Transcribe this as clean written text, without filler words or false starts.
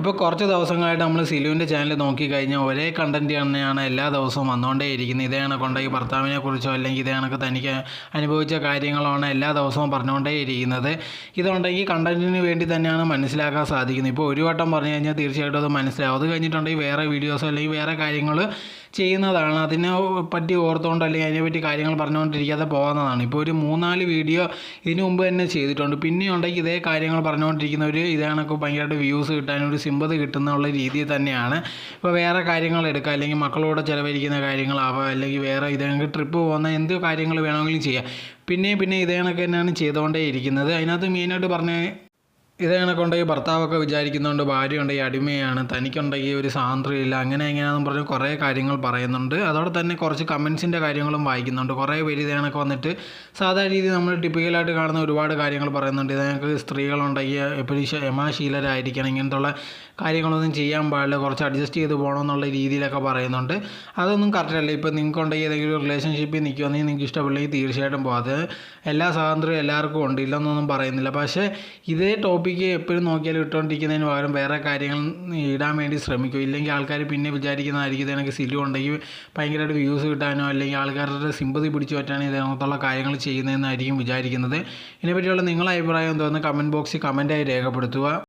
ഇപ്പോൾ കുറച്ച് ദിവസങ്ങളായിട്ട് നമ്മൾ സിലുവിൻ്റെ ചാനൽ നോക്കിക്കഴിഞ്ഞാൽ ഒരേ കണ്ടൻറ്റ് തന്നെയാണ് എല്ലാ ദിവസവും വന്നുകൊണ്ടേ ഇരിക്കുന്നത്. ഇതേ കണക്കുണ്ട് ഈ ഭർത്താവിനെ കുറിച്ചോ അല്ലെങ്കിൽ ഇതേ കണക്ക് തനിക്ക് അനുഭവിച്ച കാര്യങ്ങളാണ് എല്ലാ ദിവസവും പറഞ്ഞുകൊണ്ടേ ഇരിക്കുന്നത്. ഇതുണ്ടെങ്കിൽ കണ്ടൻറ്റിന് വേണ്ടി തന്നെയാണ് മനസ്സിലാക്കാൻ സാധിക്കുന്നത്. ഇപ്പോൾ ഒരു വട്ടം പറഞ്ഞു കഴിഞ്ഞാൽ തീർച്ചയായിട്ടും അത് മനസ്സിലാവും. അത് കഴിഞ്ഞിട്ടുണ്ടെങ്കിൽ വേറെ വീഡിയോസോ അല്ലെങ്കിൽ വേറെ കാര്യങ്ങൾ ചെയ്യുന്നതാണ്. അതിനെ പറ്റി ഓർത്തുകൊണ്ട് അല്ലെങ്കിൽ അതിനെപ്പറ്റി കാര്യങ്ങൾ പറഞ്ഞുകൊണ്ടിരിക്കാതെ പോകുന്നതാണ്. ഇപ്പോൾ ഒരു 3-4 വീഡിയോ ഇതിനു മുമ്പ് തന്നെ ചെയ്തിട്ടുണ്ട്. പിന്നെയുണ്ടെങ്കിൽ ഇതേ കാര്യങ്ങൾ പറഞ്ഞുകൊണ്ടിരിക്കുന്നവർ ഇതേ കണക്ക് ഭയങ്കരമായിട്ട് വ്യൂസ് കിട്ടാനും ഒരു സിമ്പതി കിട്ടുന്നുള്ള രീതിയിൽ തന്നെയാണ്. ഇപ്പോൾ വേറെ കാര്യങ്ങൾ എടുക്കുക, അല്ലെങ്കിൽ മക്കളോട് ചിലവഴിക്കുന്ന കാര്യങ്ങളാവാം, അല്ലെങ്കിൽ വേറെ ഇതേ കണക്ക് ട്രിപ്പ് പോകുന്ന എന്ത് കാര്യങ്ങൾ വേണമെങ്കിലും ചെയ്യാം. പിന്നെ ഇതേ കണക്ക് തന്നെയാണ് ചെയ്തുകൊണ്ടേ ഇരിക്കുന്നത്. അതിനകത്ത് മെയിനായിട്ട് പറഞ്ഞ ഇതേ കണക്കുണ്ടെങ്കിൽ ഭർത്താവൊക്കെ വിചാരിക്കുന്നുണ്ട് ഭാര്യ ഉണ്ടെങ്കിൽ അടിമയാണ്, തനിക്കുണ്ടെങ്കിൽ ഒരു സ്വാതന്ത്ര്യമില്ല, അങ്ങനെ എങ്ങനെയാണെന്ന് പറഞ്ഞ് കുറേ കാര്യങ്ങൾ പറയുന്നുണ്ട്. അതോടെ തന്നെ കുറച്ച് കമൻസിൻ്റെ കാര്യങ്ങളും വായിക്കുന്നുണ്ട്. കുറേ പേര് ഇതേ കണക്ക് വന്നിട്ട് സാധാരണ രീതിയിൽ നമ്മൾ ടിപ്പിക്കലായിട്ട് കാണുന്ന ഒരുപാട് കാര്യങ്ങൾ പറയുന്നുണ്ട്. ഇതേ കണക്ക് സ്ത്രീകളുണ്ടെങ്കിൽ എപ്പോഴും ക്ഷമാശീലരായിരിക്കണം, ഇങ്ങനത്തുള്ള കാര്യങ്ങളൊന്നും ചെയ്യാൻ പാടില്ല, കുറച്ച് അഡ്ജസ്റ്റ് ചെയ്ത് പോകണം എന്നുള്ള രീതിയിലൊക്കെ പറയുന്നുണ്ട്. അതൊന്നും കറക്റ്റല്ല. ഇപ്പോൾ നിങ്ങൾക്കുണ്ടെങ്കിൽ ഏതെങ്കിലും റിലേഷൻഷിപ്പിൽ നിൽക്കുമെന്നെങ്കിൽ നിങ്ങൾക്ക് ഇഷ്ടമില്ലെങ്കിൽ തീർച്ചയായിട്ടും പോകാതെ എല്ലാ സ്വാതന്ത്ര്യവും എല്ലാവർക്കും ഉണ്ട്, ഇല്ലെന്നൊന്നും പറയുന്നില്ല. പക്ഷേ ഇതേ ടോപ്പിക്ക് എപ്പോഴും നോക്കിയാലും ഇട്ടുകൊണ്ടിരിക്കുന്നതിന് പകരം വേറെ കാര്യങ്ങൾ ഇടാൻ വേണ്ടി ശ്രമിക്കും. ഇല്ലെങ്കിൽ ആൾക്കാർ പിന്നെ വിചാരിക്കുന്നതായിരിക്കും ഇതെനിക്ക് സിലു ഉണ്ടെങ്കിൽ ഭയങ്കരമായിട്ട് വ്യൂസ് കിട്ടാനോ അല്ലെങ്കിൽ ആൾക്കാരുടെ സിമ്പതി പിടിച്ചു പറ്റാനോ ഇതിനകത്തുള്ള കാര്യങ്ങൾ ചെയ്യുന്നതെന്നായിരിക്കും വിചാരിക്കുന്നത്. ഇതിനെപ്പറ്റിയുള്ള നിങ്ങളുടെ അഭിപ്രായം എന്തോന്ന് കമൻറ്റ് ബോക്സിൽ കമൻറ്റായി രേഖപ്പെടുത്തുക.